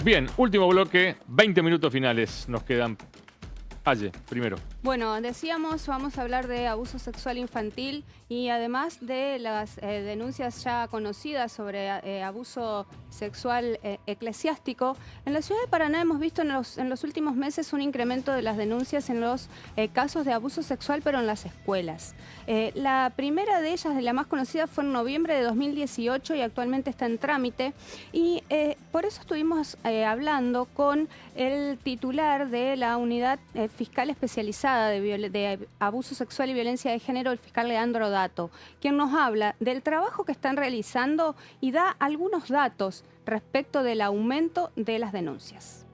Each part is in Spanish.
Bien, último bloque, 20 minutos finales nos quedan. Aye, primero. Bueno, decíamos, vamos a hablar de abuso sexual infantil y además de las denuncias ya conocidas sobre abuso sexual eclesiástico. En la ciudad de Paraná hemos visto en los últimos meses un incremento de las denuncias en los casos de abuso sexual, pero en las escuelas. La primera de ellas, de la más conocida, fue en noviembre de 2018 y actualmente está en trámite. Y por eso estuvimos hablando con el titular de la unidad fiscal especializada de abuso sexual y violencia de género, el fiscal Leandro Dato, quien nos habla del trabajo que están realizando y da algunos datos respecto del aumento de las denuncias.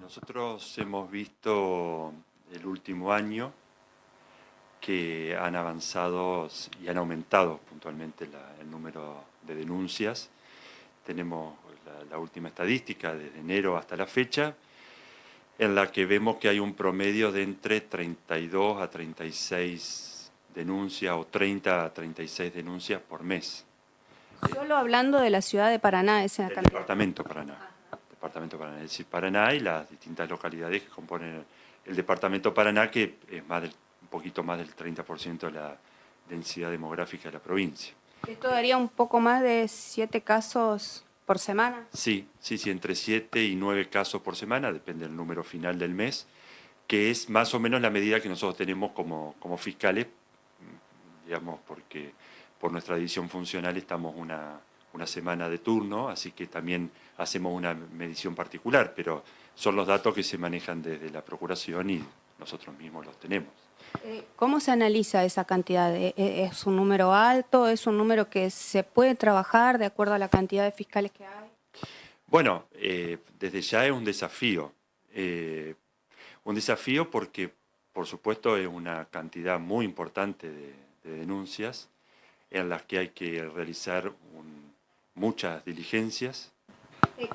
Nosotros hemos visto el último año que han avanzado y han aumentado puntualmente el número de denuncias. Tenemos la última estadística desde enero hasta la fecha, en la que vemos que hay un promedio de entre 32 a 36 denuncias o 30 a 36 denuncias por mes. Solo hablando de la ciudad de Paraná, esa El cantidad. departamento Paraná. Departamento Paraná, es decir, Paraná y las distintas localidades que componen el departamento Paraná, que es un poquito más del 30% de la densidad demográfica de la provincia. Esto daría un poco más de 7 casos por semana. Sí, entre 7 y 9 casos por semana, depende del número final del mes, que es más o menos la medida que nosotros tenemos como fiscales, digamos, porque por nuestra división funcional estamos una semana de turno, así que también hacemos una medición particular, pero son los datos que se manejan desde la Procuración y nosotros mismos los tenemos. ¿Cómo se analiza esa cantidad? ¿Es un número alto? ¿Es un número que se puede trabajar de acuerdo a la cantidad de fiscales que hay? Bueno, desde ya es un desafío. Porque, por supuesto, es una cantidad muy importante de denuncias en las que hay que realizar muchas diligencias.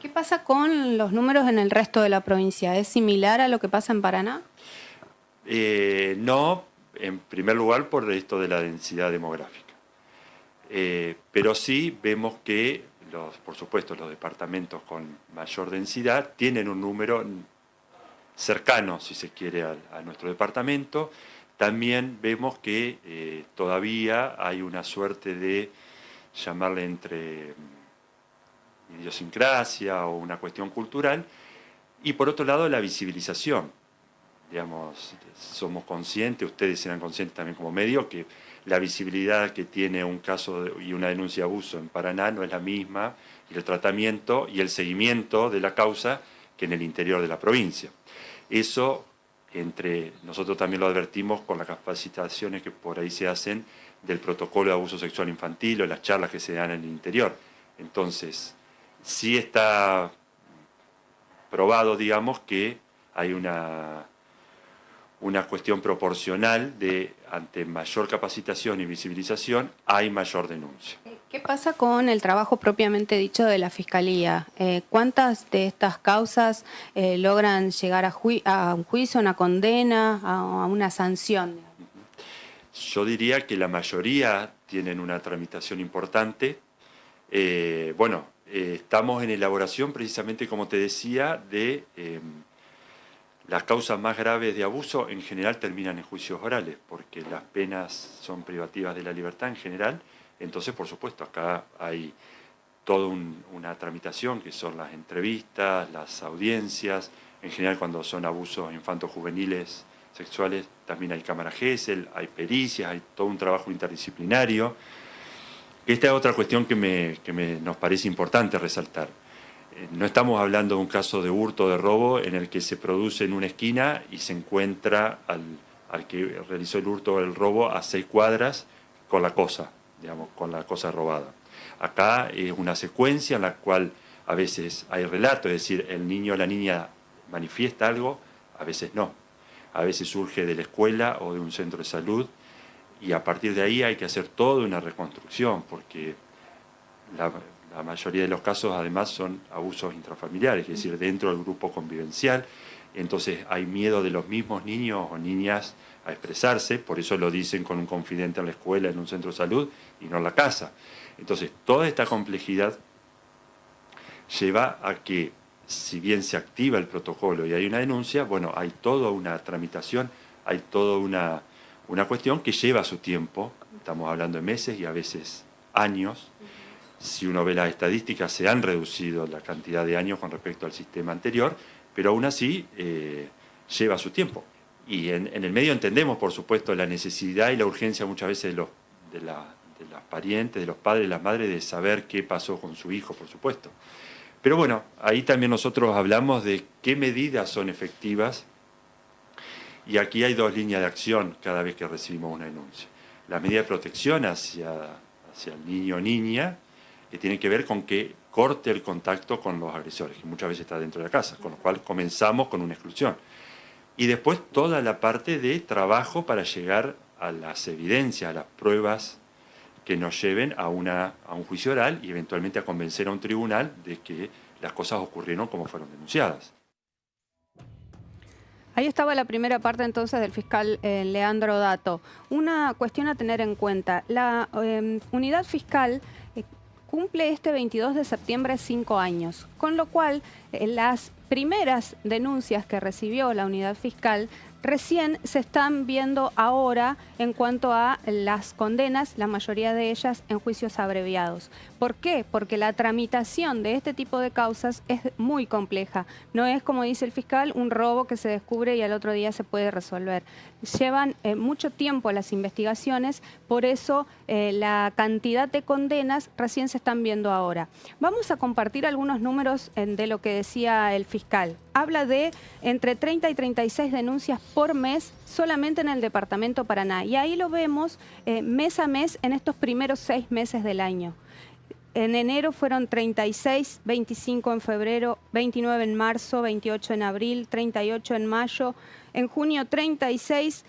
¿Qué pasa con los números en el resto de la provincia? ¿Es similar a lo que pasa en Paraná? No, en primer lugar por esto de la densidad demográfica. Pero sí vemos que, por supuesto, los departamentos con mayor densidad tienen un número cercano, si se quiere, a nuestro departamento. También vemos que todavía hay una suerte de llamarle entre idiosincrasia o una cuestión cultural. Y por otro lado, la visibilización. Digamos, somos conscientes, ustedes serán conscientes también como medio, que la visibilidad que tiene un caso y una denuncia de abuso en Paraná no es la misma, y el tratamiento y el seguimiento de la causa que en el interior de la provincia. Eso, nosotros también lo advertimos con las capacitaciones que por ahí se hacen del protocolo de abuso sexual infantil o las charlas que se dan en el interior. Entonces, sí está probado, digamos, que hay una cuestión proporcional de, ante mayor capacitación y visibilización, hay mayor denuncia. ¿Qué pasa con el trabajo propiamente dicho de la Fiscalía? ¿Cuántas de estas causas logran llegar a un juicio, una condena, a una sanción? Yo diría que la mayoría tienen una tramitación importante. Estamos en elaboración, precisamente como te decía, de las causas más graves de abuso en general terminan en juicios orales, porque las penas son privativas de la libertad en general. Entonces, por supuesto, acá hay toda una tramitación, que son las entrevistas, las audiencias. En general, cuando son abusos infanto-juveniles sexuales, también hay cámara Gesell, hay pericias, hay todo un trabajo interdisciplinario. Esta es otra cuestión que nos parece importante resaltar. No estamos hablando de un caso de hurto o de robo en el que se produce en una esquina y se encuentra al que realizó el hurto o el robo a 6 cuadras con la cosa, digamos, con la cosa robada. Acá es una secuencia en la cual a veces hay relato, es decir, el niño o la niña manifiesta algo, a veces no. A veces surge de la escuela o de un centro de salud y a partir de ahí hay que hacer toda una reconstrucción, porque la mayoría de los casos además son abusos intrafamiliares, es decir, dentro del grupo convivencial. Entonces hay miedo de los mismos niños o niñas a expresarse, por eso lo dicen con un confidente en la escuela, en un centro de salud y no en la casa. Entonces toda esta complejidad lleva a que, si bien se activa el protocolo y hay una denuncia, bueno, hay toda una tramitación, hay toda una cuestión que lleva su tiempo, estamos hablando de meses y a veces años. Si uno ve las estadísticas, se han reducido la cantidad de años con respecto al sistema anterior, pero aún así lleva su tiempo. Y en el medio entendemos, por supuesto, la necesidad y la urgencia muchas veces de las parientes, de los padres, de las madres, de saber qué pasó con su hijo, por supuesto. Pero bueno, ahí también nosotros hablamos de qué medidas son efectivas, y aquí hay dos líneas de acción cada vez que recibimos una denuncia. La medida de protección hacia el niño o niña, que tiene que ver con que corte el contacto con los agresores, que muchas veces está dentro de la casa, con lo cual comenzamos con una exclusión. Y después toda la parte de trabajo para llegar a las evidencias, a las pruebas que nos lleven a un juicio oral y eventualmente a convencer a un tribunal de que las cosas ocurrieron como fueron denunciadas. Ahí estaba la primera parte entonces del fiscal Leandro Dato. Una cuestión a tener en cuenta. La unidad fiscal cumple este 22 de septiembre 5 años, con lo cual las primeras denuncias que recibió la unidad fiscal recién se están viendo ahora en cuanto a las condenas, la mayoría de ellas en juicios abreviados. ¿Por qué? Porque la tramitación de este tipo de causas es muy compleja. No es, como dice el fiscal, un robo que se descubre y al otro día se puede resolver. Llevan mucho tiempo las investigaciones, por eso la cantidad de condenas recién se están viendo ahora. Vamos a compartir algunos números de lo que decía el fiscal. Habla de entre 30 y 36 denuncias por mes solamente en el departamento Paraná. Y ahí lo vemos mes a mes en estos primeros 6 meses del año. En enero fueron 36, 25 en febrero, 29 en marzo, 28 en abril, 38 en mayo, en junio 36,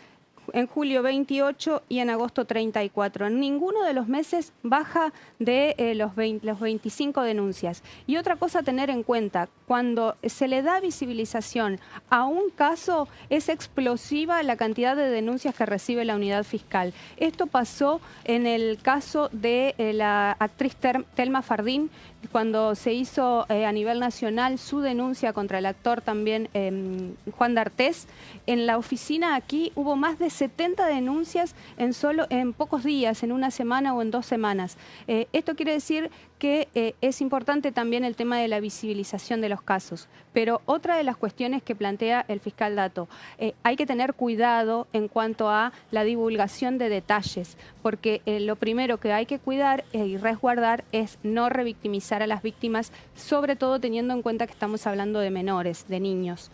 en julio 28 y en agosto 34. En ninguno de los meses baja de los 25 denuncias. Y otra cosa a tener en cuenta, cuando se le da visibilización a un caso, es explosiva la cantidad de denuncias que recibe la unidad fiscal. Esto pasó en el caso de la actriz Telma Fardín, cuando se hizo a nivel nacional su denuncia contra el actor también Juan D'Artés. En la oficina aquí hubo más de 70 denuncias en pocos días, en una semana o en 2 semanas. Esto quiere decir que es importante también el tema de la visibilización de los casos. Pero otra de las cuestiones que plantea el fiscal Dato, hay que tener cuidado en cuanto a la divulgación de detalles, porque lo primero que hay que cuidar y resguardar es no revictimizar a las víctimas, sobre todo teniendo en cuenta que estamos hablando de menores, de niños.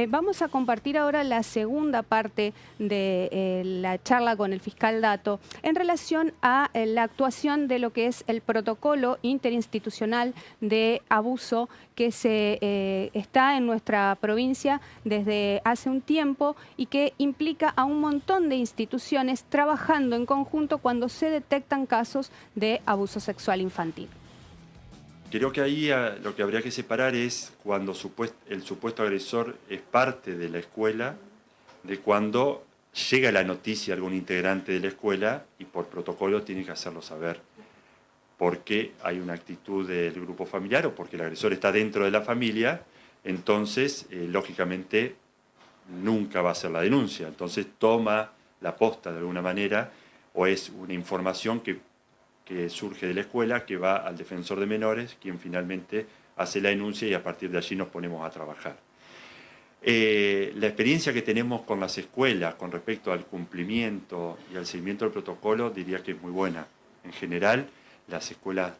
Vamos a compartir ahora la segunda parte de la charla con el fiscal Dato en relación a la actuación de lo que es el protocolo interinstitucional de abuso que está en nuestra provincia desde hace un tiempo y que implica a un montón de instituciones trabajando en conjunto cuando se detectan casos de abuso sexual infantil. Creo que ahí lo que habría que separar es cuando el supuesto agresor es parte de la escuela, de cuando llega la noticia a algún integrante de la escuela y por protocolo tiene que hacerlo saber porque hay una actitud del grupo familiar o porque el agresor está dentro de la familia, entonces, lógicamente, nunca va a hacer la denuncia. Entonces toma la posta de alguna manera o es una información que surge de la escuela, que va al defensor de menores, quien finalmente hace la denuncia y a partir de allí nos ponemos a trabajar. La experiencia que tenemos con las escuelas con respecto al cumplimiento y al seguimiento del protocolo diría que es muy buena. En general, las escuelas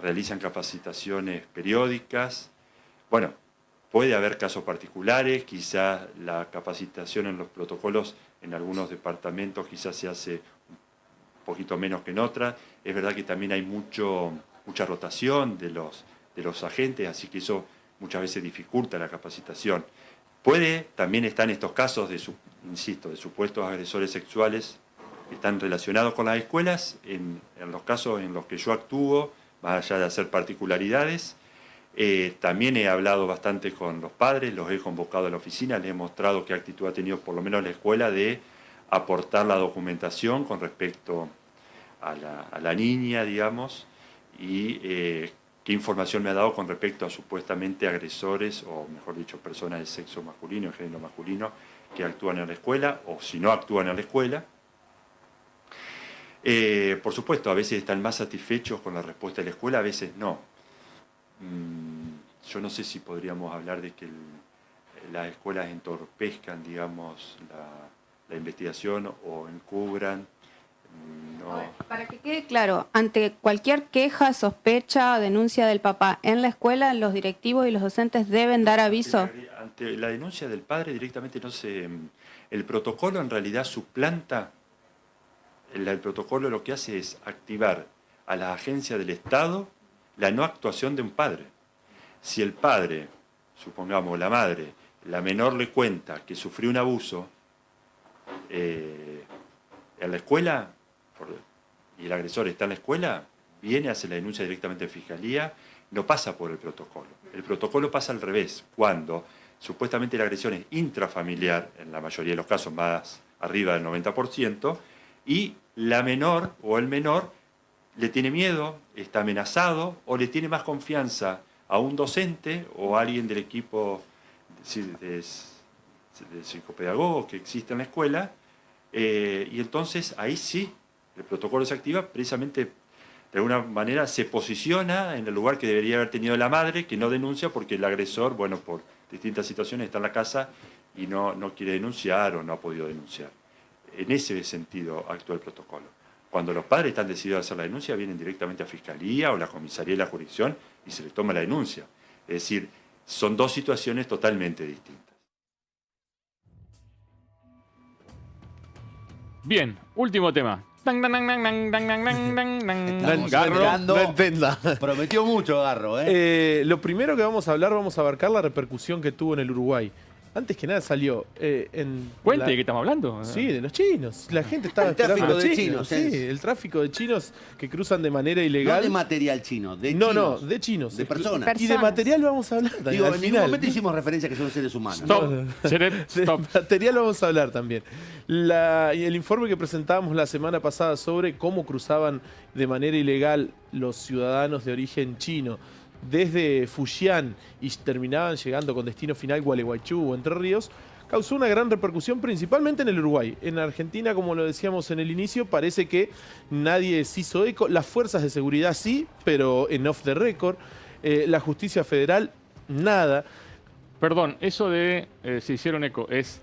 realizan capacitaciones periódicas. Bueno, puede haber casos particulares, quizás la capacitación en los protocolos en algunos departamentos quizás se hace un poquito menos que en otras. Es verdad que también hay mucha rotación de los agentes, así que eso muchas veces dificulta la capacitación. También están estos casos de supuestos agresores sexuales que están relacionados con las escuelas, en los casos en los que yo actúo, más allá de hacer particularidades. También he hablado bastante con los padres, los he convocado a la oficina, les he mostrado qué actitud ha tenido por lo menos la escuela de aportar la documentación con respecto a la niña, digamos, y qué información me ha dado con respecto a supuestamente agresores, o mejor dicho, personas de sexo masculino, de género masculino, que actúan en la escuela, o si no actúan en la escuela. Por supuesto, a veces están más satisfechos con la respuesta de la escuela, a veces no. Yo no sé si podríamos hablar de que las escuelas entorpezcan, digamos, la investigación o encubran. No. Para que quede claro, ante cualquier queja, sospecha o denuncia del papá en la escuela, los directivos y los docentes deben dar aviso. Ante la denuncia del padre directamente no se... El protocolo en realidad suplanta, el protocolo lo que hace es activar a las agencias del Estado la no actuación de un padre. Si el padre, supongamos la madre, la menor le cuenta que sufrió un abuso en la escuela, y el agresor está en la escuela, viene, hace la denuncia directamente en Fiscalía, no pasa por el protocolo. El protocolo pasa al revés, cuando supuestamente la agresión es intrafamiliar, en la mayoría de los casos más arriba del 90%, y la menor o el menor le tiene miedo, está amenazado, o le tiene más confianza a un docente o a alguien del equipo de psicopedagogos que existe en la escuela, y entonces ahí sí, el protocolo se activa, precisamente de alguna manera se posiciona en el lugar que debería haber tenido la madre, que no denuncia porque el agresor, bueno, por distintas situaciones está en la casa y no quiere denunciar o no ha podido denunciar. En ese sentido actúa el protocolo. Cuando los padres están decididos a hacer la denuncia, vienen directamente a Fiscalía o la Comisaría de la Jurisdicción y se les toma la denuncia. Es decir, son dos situaciones totalmente distintas. Bien, último tema. Garro prometió mucho Garro, Lo primero que vamos a hablar, vamos a abarcar la repercusión que tuvo en el Uruguay. Antes que nada salió en... ¿Cuente de qué estamos hablando? Sí, de los chinos. La gente estaba El tráfico esperando a los de chinos, Sí, el tráfico de chinos que cruzan de manera ilegal. No de material chino, de No, chinos. no, de chinos. De personas. Y de material vamos a hablar también. Digo, al en ningún final. momento hicimos referencia a que son seres humanos. Stop. De Stop. material vamos a hablar también. Y el informe que presentábamos la semana pasada sobre cómo cruzaban de manera ilegal los ciudadanos de origen chino desde Fujian y terminaban llegando con destino final Gualeguaychú o Entre Ríos, causó una gran repercusión principalmente en el Uruguay. En Argentina, como lo decíamos en el inicio, parece que nadie se hizo eco. Las fuerzas de seguridad sí, pero en off the record. La justicia federal, nada. Perdón, eso de se hicieron eco es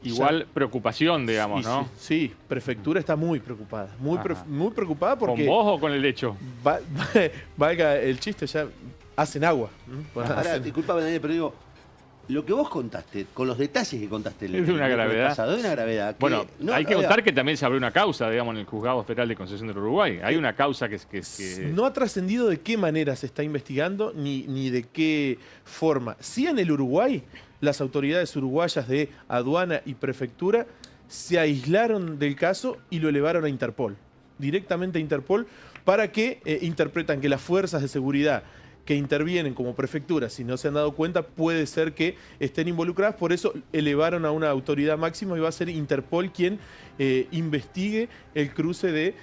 igual preocupación, digamos, Sí, ¿no? sí, prefectura está muy preocupada. Muy preocupada porque... ¿Con vos o con el hecho? Valga el chiste, ya hacen agua. Ahora, disculpame, Daniel, pero digo, lo que vos contaste, con los detalles que contaste Es de una gravedad. pasado, de una gravedad. Bueno, no, hay que contar que también se abrió una causa, digamos, en el Juzgado Federal de Concesión del Uruguay. Hay una causa que... No ha trascendido de qué manera se está investigando ni de qué forma. Sí, en el Uruguay, las autoridades uruguayas de aduana y prefectura se aislaron del caso y lo elevaron a Interpol, directamente a Interpol, para que interpretan que las fuerzas de seguridad que intervienen como prefectura, si no se han dado cuenta, puede ser que estén involucradas. Por eso elevaron a una autoridad máxima y va a ser Interpol quien investigue el cruce de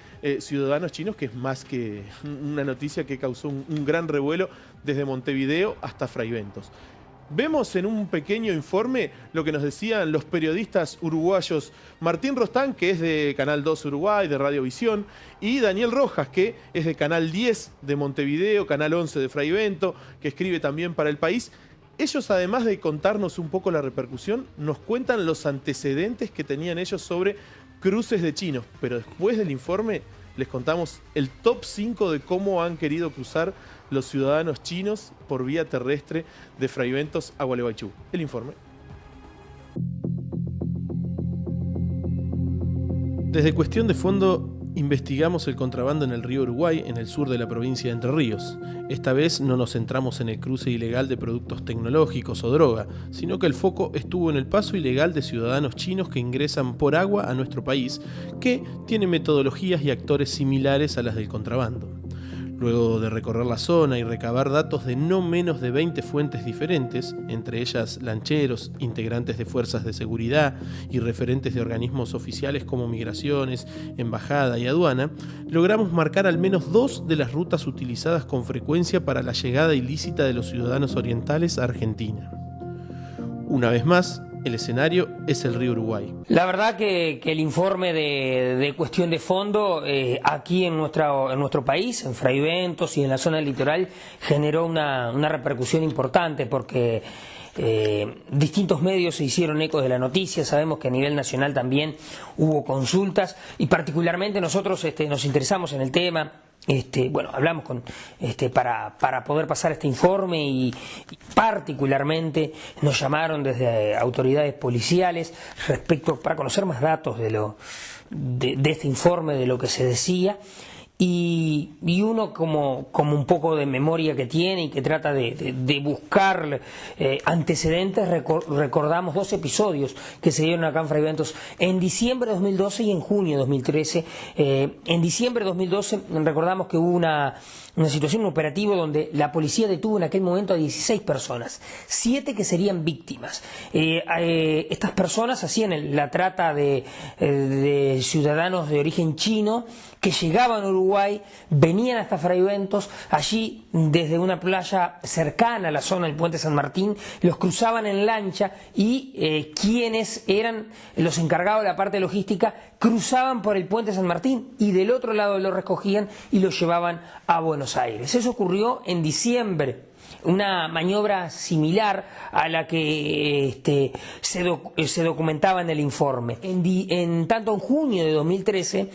ciudadanos chinos, que es más que una noticia que causó un gran revuelo desde Montevideo hasta Fraiventos. Vemos en un pequeño informe lo que nos decían los periodistas uruguayos Martín Rostán, que es de Canal 2 Uruguay, de Radiovisión, y Daniel Rojas, que es de Canal 10 de Montevideo, Canal 11 de Fraivento, que escribe también para El País. Ellos, además de contarnos un poco la repercusión, nos cuentan los antecedentes que tenían ellos sobre cruces de chinos. Pero después del informe les contamos el top 5 de cómo han querido cruzar los ciudadanos chinos por vía terrestre de Fraiventos a Gualeguaychú. El informe. Desde Cuestión de Fondo investigamos el contrabando en el río Uruguay, en el sur de la provincia de Entre Ríos. Esta vez no nos centramos en el cruce ilegal de productos tecnológicos o droga, sino que el foco estuvo en el paso ilegal de ciudadanos chinos que ingresan por agua a nuestro país, que tiene metodologías y actores similares a las del contrabando. Luego de recorrer la zona y recabar datos de no menos de 20 fuentes diferentes, entre ellas lancheros, integrantes de fuerzas de seguridad y referentes de organismos oficiales como Migraciones, Embajada y Aduana, logramos marcar al menos 2 de las rutas utilizadas con frecuencia para la llegada ilícita de los ciudadanos orientales a Argentina. Una vez más, el escenario es el río Uruguay. La verdad que el informe de cuestión de fondo aquí en nuestro país, en Fraiventos y en la zona del litoral, generó una repercusión importante porque distintos medios se hicieron eco de la noticia. Sabemos que a nivel nacional también hubo consultas y particularmente nosotros nos interesamos en el tema. Bueno, hablamos para poder pasar este informe y particularmente nos llamaron desde autoridades policiales para conocer más datos de este informe, de lo que se decía. Y uno como un poco de memoria que tiene y que trata de buscar antecedentes, recordamos 2 episodios que se dieron acá en Fraiventos en diciembre de 2012 y en junio de 2013. En diciembre de 2012 recordamos que hubo una situación, un operativo donde la policía detuvo en aquel momento a 16 personas, 7 que serían víctimas. Estas personas hacían la trata de ciudadanos de origen chino que llegaban a Uruguay, venían hasta Fraiventos, allí desde una playa cercana a la zona del Puente San Martín, los cruzaban en lancha y quienes eran los encargados de la parte logística cruzaban por el Puente San Martín y del otro lado lo recogían y lo llevaban a Buenos Aires. Eso ocurrió en diciembre. Una maniobra similar a la que se documentaba en el informe. Tanto en junio de 2013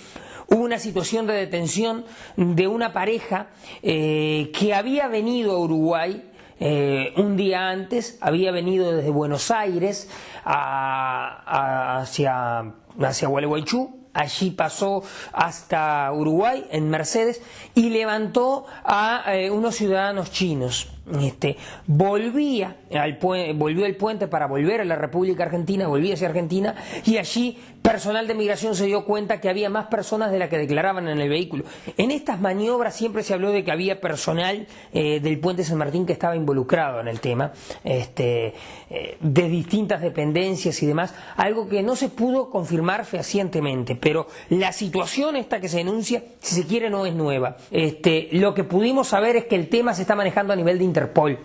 hubo una situación de detención de una pareja que había venido a Uruguay un día antes, había venido desde Buenos Aires hacia Gualeguaychú. Allí pasó hasta Uruguay en Mercedes y levantó a unos ciudadanos chinos. Volvió al puente para volver a la República Argentina, volvía hacia Argentina y allí personal de migración se dio cuenta que había más personas de las que declaraban en el vehículo. En estas maniobras siempre se habló de que había personal del Puente San Martín que estaba involucrado en el tema, de distintas dependencias y demás, algo que no se pudo confirmar fehacientemente, pero la situación esta que se denuncia, si se quiere, no es nueva. Lo que pudimos saber es que el tema se está manejando a nivel de Interpol.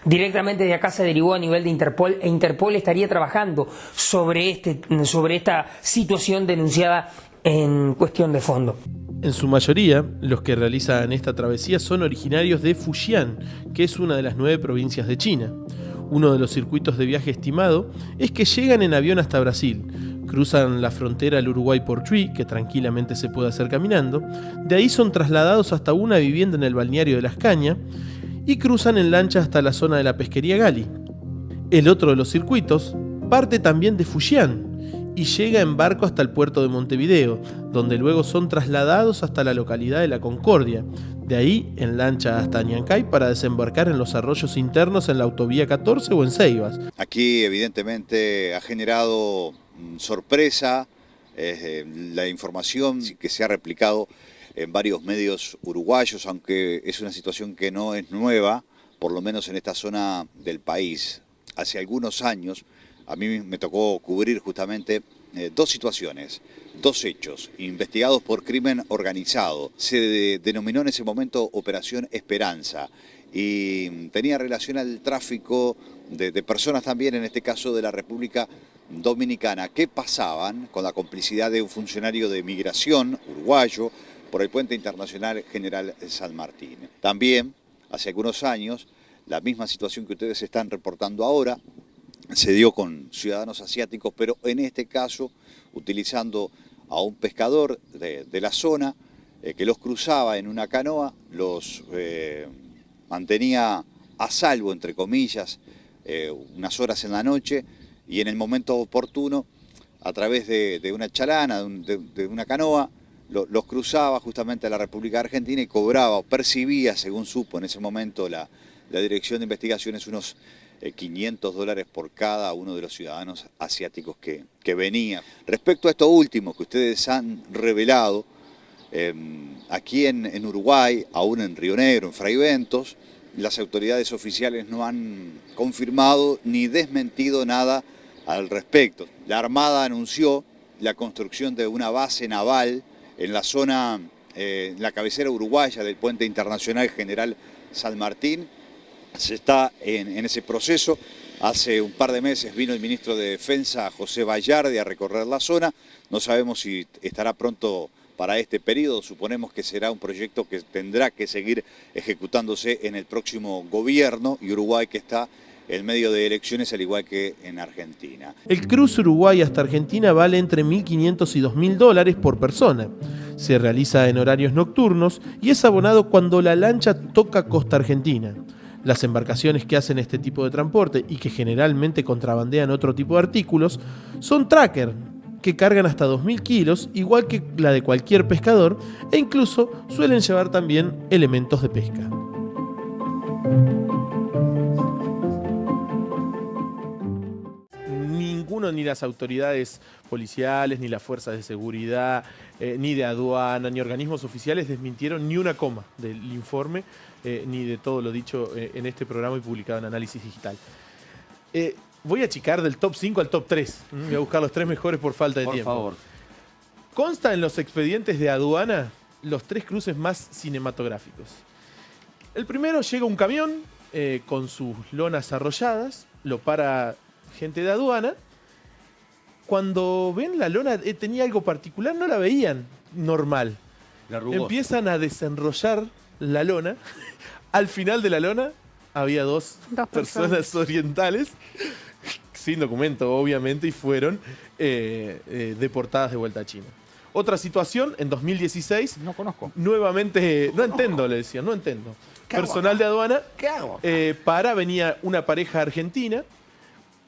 Directamente de acá se derivó a nivel de Interpol e Interpol estaría trabajando sobre esta situación denunciada en cuestión de fondo. En su mayoría, los que realizan esta travesía son originarios de Fujian, que es una de las 9 provincias de China. Uno de los circuitos de viaje estimado es que llegan en avión hasta Brasil, cruzan la frontera al Uruguay por Chuy, que tranquilamente se puede hacer caminando, de ahí son trasladados hasta una vivienda en el balneario de Las Cañas y cruzan en lancha hasta la zona de la pesquería Gali. El otro de los circuitos parte también de Fujian y llega en barco hasta el puerto de Montevideo, donde luego son trasladados hasta la localidad de La Concordia, de ahí en lancha hasta Ñancay para desembarcar en los arroyos internos en la autovía 14 o en Ceibas. Aquí evidentemente ha generado sorpresa la información que se ha replicado en varios medios uruguayos, aunque es una situación que no es nueva, por lo menos en esta zona del país. Hace algunos años a mí me tocó cubrir justamente 2 situaciones, 2 hechos investigados por crimen organizado. Se denominó en ese momento Operación Esperanza y tenía relación al tráfico de personas también, en este caso de la República Dominicana, que pasaban con la complicidad de un funcionario de migración uruguayo por el puente internacional General San Martín. También, hace algunos años, la misma situación que ustedes están reportando ahora se dio con ciudadanos asiáticos, pero en este caso utilizando a un pescador de la zona que los cruzaba en una canoa, los mantenía a salvo, entre comillas, unas horas en la noche y en el momento oportuno, a través de una chalana, de una canoa, los cruzaba justamente a la República Argentina y cobraba o percibía, según supo en ese momento la Dirección de Investigaciones, unos $500 por cada uno de los ciudadanos asiáticos que venían. Respecto a esto último que ustedes han revelado, Aquí en Uruguay, aún en Río Negro, en Fraiventos, las autoridades oficiales no han confirmado ni desmentido nada al respecto. La Armada anunció la construcción de una base naval en la zona, en la cabecera uruguaya del Puente Internacional General San Martín. Se está en ese proceso. Hace un par de meses vino el ministro de Defensa, José Bayardi, a recorrer la zona. No sabemos si estará pronto para este periodo. Suponemos que será un proyecto que tendrá que seguir ejecutándose en el próximo gobierno, y Uruguay que está en medio de elecciones, al igual que en Argentina. El cruce Uruguay hasta Argentina vale entre $1.500 y $2.000 por persona. Se realiza en horarios nocturnos y es abonado cuando la lancha toca costa argentina. Las embarcaciones que hacen este tipo de transporte y que generalmente contrabandean otro tipo de artículos son tracker, que cargan hasta 2.000 kilos, igual que la de cualquier pescador, e incluso suelen llevar también elementos de pesca. Ninguno, ni las autoridades policiales, ni las fuerzas de seguridad, ni de aduana, ni organismos oficiales desmintieron ni una coma del informe, ni de todo lo dicho en este programa y publicado en Análisis Digital. Voy a achicar del top 5 al top 3. Voy a buscar los 3 mejores por falta de tiempo. Por favor. Consta en los expedientes de aduana los 3 cruces más cinematográficos. El primero, llega un camión con sus lonas arrolladas, lo para gente de aduana. Cuando ven la lona tenía algo particular, no la veían normal. La rugosa. Empiezan a desenrollar la lona. Al final de la lona había dos personas orientales sin documento, obviamente, y fueron deportadas de vuelta a China. Otra situación, en 2016, No conozco. nuevamente, no entiendo, le decían, no entiendo. Personal de aduana, venía una pareja argentina,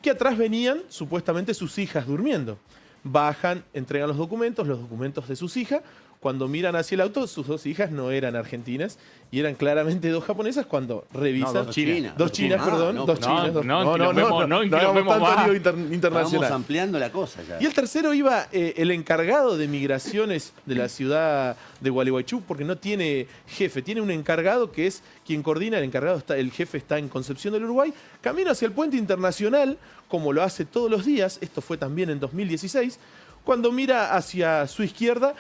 que atrás venían supuestamente sus hijas durmiendo. Bajan, entregan los documentos de sus hijas. Cuando miran hacia el auto, sus 2 hijas no eran argentinas y eran claramente 2 japonesas. Cuando revisan... No, 2 chinas. 2 chinas, perdón. No, 2 chinas. no No inquilombemos tanto más. lío Estamos internacional. ampliando la cosa ya. Y el tercero iba el encargado de migraciones de la ciudad de Gualeguaychú, porque no tiene jefe, tiene un encargado que es quien coordina. El jefe está en Concepción del Uruguay, camino hacia el puente internacional, como lo hace todos los días. Esto fue también en 2016. Cuando mira hacia su izquierda,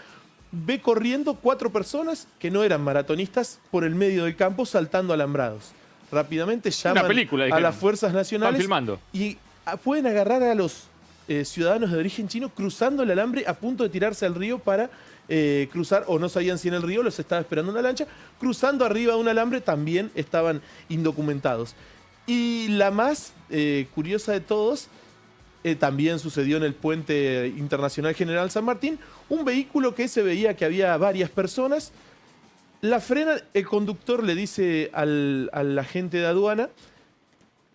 ve corriendo 4 personas que no eran maratonistas por el medio del campo saltando alambrados. Rápidamente llaman a las fuerzas nacionales y pueden agarrar a los ciudadanos de origen chino cruzando el alambre a punto de tirarse al río para cruzar, o no sabían si en el río los estaba esperando una lancha, cruzando arriba de un alambre. También estaban indocumentados. Y la más curiosa de todos, también sucedió en el Puente Internacional General San Martín, un vehículo que se veía que había varias personas, la frena, el conductor le dice al agente de aduana: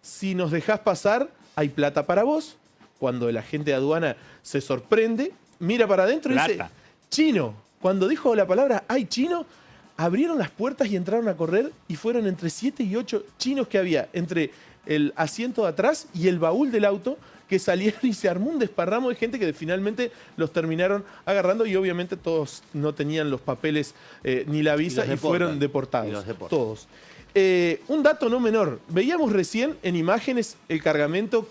si nos dejás pasar, hay plata para vos. Cuando el agente de aduana se sorprende, mira para adentro y dice: chino. Cuando dijo la palabra "hay chino", abrieron las puertas y entraron a correr, y fueron entre 7 y 8 chinos que había entre el asiento de atrás y el baúl del auto, que salieron, y se armó un desparramo de gente que finalmente los terminaron agarrando, y obviamente todos no tenían los papeles ni la visa y fueron deportados. Todos. Un dato no menor, veíamos recién en imágenes el cargamento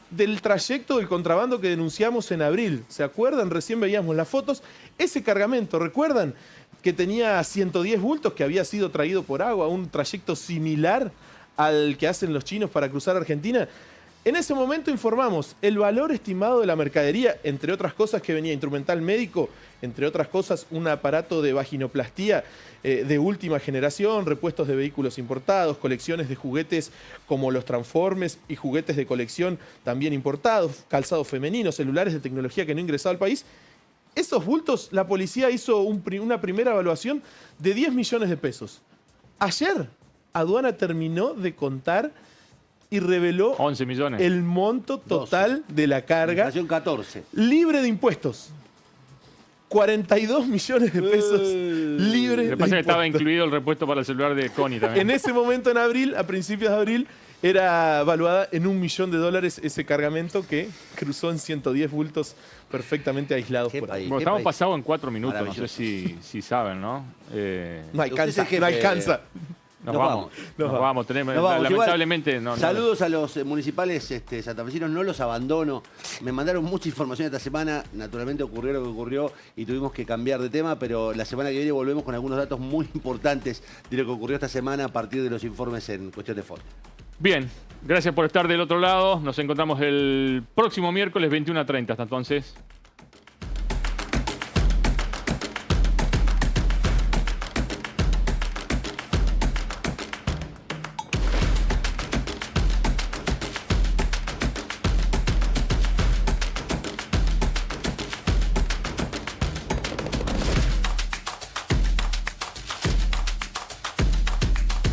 del trayecto del contrabando que denunciamos en abril. ¿Se acuerdan? Recién veíamos las fotos. Ese cargamento, ¿recuerdan? Que tenía 110 bultos, que había sido traído por agua, un trayecto similar al que hacen los chinos para cruzar Argentina. En ese momento informamos el valor estimado de la mercadería, entre otras cosas que venía instrumental médico, entre otras cosas un aparato de vaginoplastía de última generación, repuestos de vehículos importados, colecciones de juguetes como los Transformers y juguetes de colección también importados, calzado femenino, celulares de tecnología que no ingresaba al país. Esos bultos, la policía hizo una primera evaluación de 10 millones de pesos. Ayer, aduana terminó de contar y reveló 11 millones. El monto total de la carga. Inflación 14. Libre de impuestos. 42 millones de pesos libres de Lo que pasa es que estaba impuestos. incluido el repuesto para el celular de Connie también. En ese momento, en abril, a principios de abril, era valuada en $1 millón ese cargamento que cruzó en 110 bultos perfectamente aislados Qué por ahí. país. Bueno, estamos pasados en 4 minutos, no sé Maravilloso. si saben, ¿no? No alcanza, Usted es el no jefe. alcanza. Nos vamos. Nos vamos. Tenemos, Nos vamos. lamentablemente Igual, no. saludos a los municipales santafesinos, no los abandono. Me mandaron mucha información esta semana. Naturalmente ocurrió lo que ocurrió y tuvimos que cambiar de tema, pero la semana que viene volvemos con algunos datos muy importantes de lo que ocurrió esta semana a partir de los informes en cuestión de fondo. Bien, gracias por estar del otro lado. Nos encontramos el próximo miércoles 21:30. Hasta entonces.